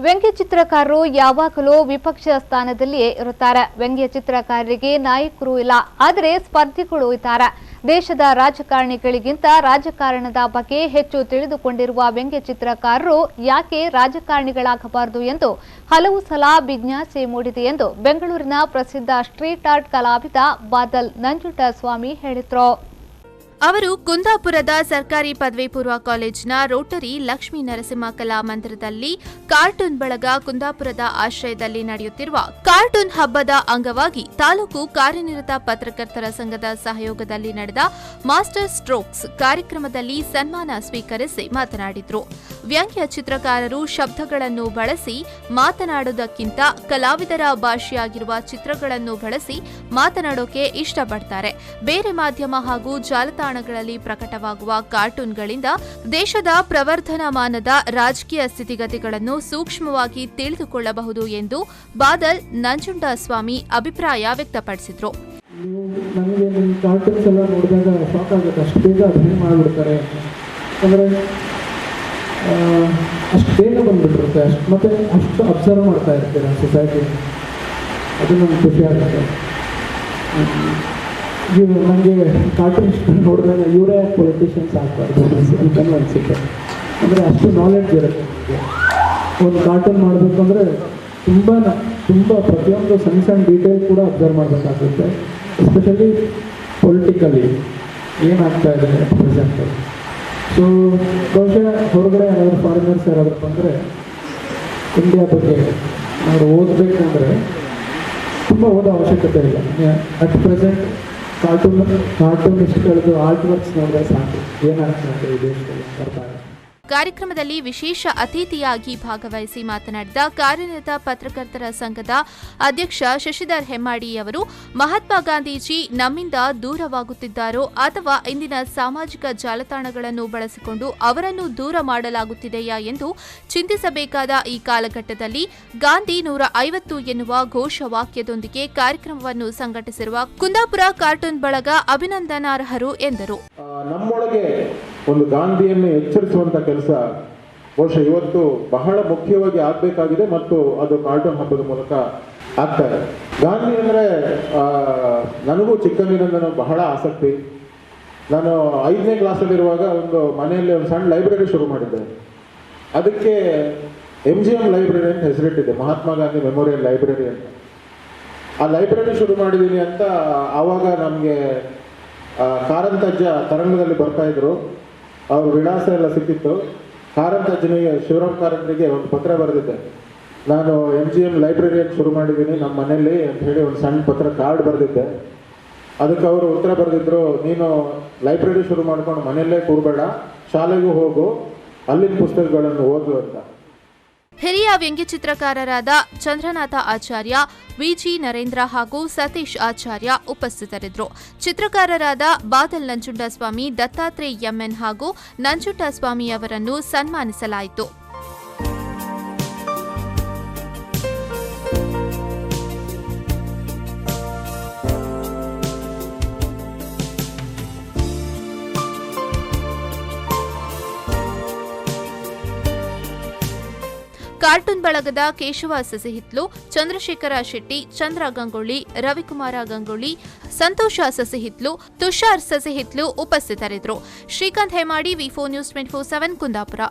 ವ್ಯಂಗ್ಯ ಚಿತ್ರಕಾರರು ಯಾವಾಗಲೂ ವಿಪಕ್ಷ ಸ್ಥಾನದಲ್ಲಿಯೇ ಇರುತ್ತಾರೆ. ವ್ಯಂಗ್ಯ ಚಿತ್ರಕಾರರಿಗೆ ನಾಯಕರು ಇಲ್ಲ, ಆದರೆ ಸ್ಪರ್ಧಿಗಳು ಇದ್ದಾರೆ. ದೇಶದ ರಾಜಕಾರಣಿಗಳಿಗಿಂತ ರಾಜಕಾರಣದ ಬಗ್ಗೆ ಹೆಚ್ಚು ತಿಳಿದುಕೊಂಡಿರುವ ವ್ಯಂಗ್ಯ ಚಿತ್ರಕಾರರು ಯಾಕೆ ರಾಜಕಾರಣಿಗಳಾಗಬಾರದು ಎಂದು ಹಲವು ಸಲ ಜಿಜ್ಞಾಸೆ ಮೂಡಿದೆ ಎಂದು ಬೆಂಗಳೂರಿನ ಪ್ರಸಿದ್ಧ ಸ್ಟ್ರೀಟ್ ಆರ್ಟ್ ಕಲಾವಿದ ಬಾದಲ್ ನಂಜುಂಡಸ್ವಾಮಿ ಹೇಳಿದರು. ಅವರು ಕುಂದಾಪುರದ ಸರ್ಕಾರಿ ಪದವಿ ಪೂರ್ವ ಕಾಲೇಜಿನ ರೋಟರಿ ಲಕ್ಷ್ಮೀ ನರಸಿಂಹ ಕಲಾ ಮಂದಿರದಲ್ಲಿ ಕಾರ್ಟೂನ್ ಬಳಗ ಕುಂದಾಪುರದ ಆಶ್ರಯದಲ್ಲಿ ನಡೆಯುತ್ತಿರುವ ಕಾರ್ಟೂನ್ ಹಬ್ಬದ ಅಂಗವಾಗಿ ತಾಲೂಕು ಕಾರ್ಯನಿರತ ಪತ್ರಕರ್ತರ ಸಂಘದ ಸಹಯೋಗದಲ್ಲಿ ನಡೆದ ಮಾಸ್ಟರ್ ಸ್ಟ್ರೋಕ್ಸ್ ಕಾರ್ಯಕ್ರಮದಲ್ಲಿ ಸನ್ಮಾನ ಸ್ವೀಕರಿಸಿ ಮಾತನಾಡಿದರು. ವ್ಯಂಗ್ಯ ಚಿತ್ರಕಾರರು ಶಬ್ದಗಳನ್ನು ಬಳಸಿ ಮಾತನಾಡುವುದಕ್ಕಿಂತ ಕಲಾವಿದರ ಭಾಷೆಯಾಗಿರುವ ಚಿತ್ರಗಳನ್ನು ಬಳಸಿ ಮಾತನಾಡೋಕೆ ಇಷ್ಟಪಡ್ತಾರೆ. ಬೇರೆ ಮಾಧ್ಯಮ ಹಾಗೂ ಜಾಲತಾಣಗಳಲ್ಲಿ ಪ್ರಕಟವಾಗುವ ಕಾರ್ಟೂನ್ಗಳಿಂದ ದೇಶದ ಪ್ರವರ್ಧಮಾನದ ರಾಜಕೀಯ ಸ್ಥಿತಿಗತಿಗಳನ್ನು ಸೂಕ್ಷ್ಮವಾಗಿ ತಿಳಿದುಕೊಳ್ಳಬಹುದು ಎಂದು ಬಾದಲ್ ನಂಜುಂಡಸ್ವಾಮಿ ಅಭಿಪ್ರಾಯ ವ್ಯಕ್ತಪಡಿಸಿದರು. ನನಗೆ ನಿಮ್ಮ ಕಾರ್ಟೂನ್ಸ್ ಎಲ್ಲ ನೋಡಿದಾಗ ಶಾಕ್ ಆಗುತ್ತೆ. ಅಷ್ಟು ಬೇಗ ಅಭಿನಯ ಮಾಡಿಬಿಡ್ತಾರೆ, ಅಂದರೆ ಅಷ್ಟು ಬೇಗ ಬಂದುಬಿಟ್ಟಿರುತ್ತೆ. ಮತ್ತು ಅಷ್ಟು ಅಬ್ಸರ್ವ್ ಮಾಡ್ತಾ ಇರ್ತೀರ ಸೊಸೈಟಿ, ಅದು ನಮ್ಗೆ ಖುಷಿ ಆಗುತ್ತೆ. ನನಗೆ ಕಾರ್ಟೂನ್ಸ್ ನೋಡಿದಾಗ ಇವರೇ ಪೊಲಿಟಿಷಿಯನ್ಸ್ ಆಗ್ಬಾರ್ದು ಅಂತಲೂ ಅನಿಸುತ್ತೆ. ಅಂದರೆ ಅಷ್ಟು ನಾಲೆಡ್ಜ್ ಇರುತ್ತೆ ನನಗೆ. ಒಂದು ಕಾರ್ಟೂನ್ ಮಾಡಬೇಕು ಅಂದರೆ ತುಂಬ ಪ್ರತಿಯೊಂದು ಸಣ್ಣ ಡೀಟೇಲ್ ಕೂಡ ಅಬ್ಸರ್ವ್ ಮಾಡಬೇಕಾಗುತ್ತೆ. ಎಸ್ಪೆಷಲಿ ಪೊಲಿಟಿಕಲಿ ಏನಾಗ್ತಾ ಇದೆ ಪ್ರೆಸೆಂಟ್. ಸೊ ಬಹುಶಃ ಹೊರಗಡೆ ಯಾರಾದರೂ ಫಾರಿನರ್ಸ್ ಯಾರಾದರೂ ಬಂದರೆ ಇಂಡಿಯಾ ಬಗ್ಗೆ ಅವರು ಓದಬೇಕು ಅಂದರೆ ತುಂಬ ಓದೋ ಅವಶ್ಯಕತೆ ಇಲ್ಲ. ಅಟ್ ಪ್ರೆಸೆಂಟ್ ಕಾರ್ಟೂನಿಸ್ಟ್ಗಳದ್ದು ಆರ್ಟ್ ವರ್ಕ್ಸ್ ನೋಡಿದ್ರೆ ಸಾಕು ಏನಾಗ್ತದೆ ಈ ದೇಶದಲ್ಲಿ ಬರ್ತಾರೆ. ಕಾರ್ಯಕ್ರಮದಲ್ಲಿ ವಿಶೇಷ ಅತಿಥಿಯಾಗಿ ಭಾಗವಹಿಸಿ ಮಾತನಾಡಿದ ಕಾರ್ಯನಿರತ ಪತ್ರಕರ್ತರ ಸಂಘದ ಅಧ್ಯಕ್ಷ ಶಶಿಧರ್ ಹೆಮ್ಮಾಡಿಯವರು, ಮಹಾತ್ಮ ಗಾಂಧೀಜಿ ನಮ್ಮಿಂದ ದೂರವಾಗುತ್ತಿದ್ದಾರೋ ಅಥವಾ ಇಂದಿನ ಸಾಮಾಜಿಕ ಜಾಲತಾಣಗಳನ್ನು ಬಳಸಿಕೊಂಡು ಅವರನ್ನು ದೂರ ಮಾಡಲಾಗುತ್ತಿದೆಯಾ ಎಂದು ಚಿಂತಿಸಬೇಕಾದ ಈ ಕಾಲಘಟ್ಟದಲ್ಲಿ ಗಾಂಧಿ 150 ಎನ್ನುವ ಘೋಷವಾಕ್ಯದೊಂದಿಗೆ ಕಾರ್ಯಕ್ರಮವನ್ನು ಸಂಘಟಿಸಿರುವ ಕುಂದಾಪುರ ಕಾರ್ಟೂನ್ ಬಳಗ ಅಭಿನಂದನಾರ್ಹರು ಎಂದರು. ನಮ್ಮೊಳಗೆ ಒಂದು ಗಾಂಧಿಯನ್ನು ಎಚ್ಚರಿಸುವಂತ ಕೆಲಸ ಬಹುಶಃ ಇವತ್ತು ಬಹಳ ಮುಖ್ಯವಾಗಿ ಆಗಬೇಕಾಗಿದೆ ಮತ್ತು ಅದು ಕಾರ್ಟೂನ್ ಹಬ್ಬದ ಮೂಲಕ ಆಗ್ತಾ ಇದೆ. ಗಾಂಧಿ ಅಂದರೆ ನನಗೂ ಚಿಕ್ಕಂದಿನಿಂದ ಬಹಳ ಆಸಕ್ತಿ. ನಾನು 5ನೇ ಕ್ಲಾಸಲ್ಲಿರುವಾಗ ಒಂದು ಮನೆಯಲ್ಲಿ ಒಂದು ಸಣ್ಣ ಲೈಬ್ರರಿ ಶುರು ಮಾಡಿದ್ದೆ. ಅದಕ್ಕೆ MGM ಲೈಬ್ರರಿ ಅಂತ ಹೆಸರಿಟ್ಟಿದ್ದೆ, ಮಹಾತ್ಮ ಗಾಂಧಿ ಮೆಮೋರಿಯಲ್ ಲೈಬ್ರರಿ ಅಂತ. ಆ ಲೈಬ್ರರಿ ಶುರು ಮಾಡಿದ್ದೀನಿ ಅಂತ ಆವಾಗ ನಮಗೆ ಕಾರಂತಜ್ಜ ತರಂಗದಲ್ಲಿ ಬರ್ತಾ ಇದ್ರು. ಅವ್ರ ವಿಳಾಸ ಎಲ್ಲ ಸಿಕ್ಕಿತ್ತು. ಕಾರಂತಜ್ಜನಿಗೆ, ಶಿವರಾಮ್ ಕಾರಂತರಿಗೆ ಒಂದು ಪತ್ರ ಬರೆದಿದ್ದೆ, ನಾನು MGM ಲೈಬ್ರರಿಯನ್ನು ಶುರು ಮಾಡಿದ್ದೀನಿ ನಮ್ಮ ಮನೆಯಲ್ಲಿ ಅಂತ ಹೇಳಿ ಒಂದು ಸಣ್ಣ ಪತ್ರ ಕಾರ್ಡ್ ಬರೆದಿದ್ದೆ. ಅದಕ್ಕೆ ಅವರು ಉತ್ತರ ಬರೆದಿದ್ರು, ನೀನು ಲೈಬ್ರರಿ ಶುರು ಮಾಡ್ಕೊಂಡು ಮನೆಯಲ್ಲೇ ಕೂರಬೇಡ, ಶಾಲೆಗೂ ಹೋಗು, ಅಲ್ಲಿನ ಪುಸ್ತಕಗಳನ್ನು ಓದು ಅಂತ. ಹಿರಿಯ ವ್ಯಂಗ್ಯ ಚಿತ್ರಕಾರರಾದ ಚಂದ್ರನಾಥ ಆಚಾರ್ಯ, ವಿಜಿ ನರೇಂದ್ರ ಹಾಗೂ ಸತೀಶ್ ಆಚಾರ್ಯ ಉಪಸ್ಥಿತರಿದ್ದರು. ಚಿತ್ರಕಾರರಾದ ಬಾದಲ್ ನಂಜುಂಡಸ್ವಾಮಿ, ದತ್ತಾತ್ರೇಯ ಎಂಎನ್ ಹಾಗೂ ನಂಜುಂಡಸ್ವಾಮಿ ಅವರನ್ನು ಸನ್ಮಾನಿಸಲಾಯಿತು. ಕಾರ್ಟೂನ್ ಬಳಗದ ಕೇಶವ ಸಸಿಹಿತ್ಲು, ಚಂದ್ರಶೇಖರ ಶೆಟ್ಟಿ, ಚಂದ್ರ ಗಂಗೊಳ್ಳಿ, ರವಿಕುಮಾರ ಗಂಗೊಳ್ಳಿ, ಸಂತೋಷ ಸಸಿಹಿತ್ಲು, ತುಷಾರ್ ಸಸಿಹಿತ್ಲು ಉಪಸ್ಥಿತರಿದ್ದರು. ಶ್ರೀಕಾಂತ್ ಹೆಮಾಡಿ, ವಿ4 ನ್ಯೂಸ್ 24/7 ಕುಂದಾಪುರ.